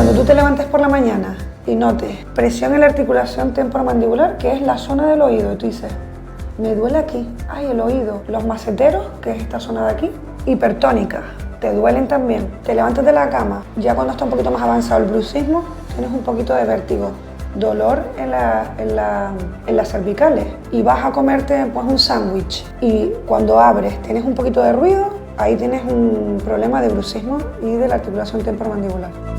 Cuando tú te levantes por la mañana y notes presión en la articulación temporomandibular, que es la zona del oído, y tú dices, me duele aquí, ay, el oído, los maceteros, que es esta zona de aquí, hipertónica, te duelen también, te levantas de la cama, ya cuando está un poquito más avanzado el bruxismo, tienes un poquito de vértigo, dolor en las cervicales y vas a comerte pues un sándwich y cuando abres tienes un poquito de ruido, ahí tienes un problema de bruxismo y de la articulación temporomandibular.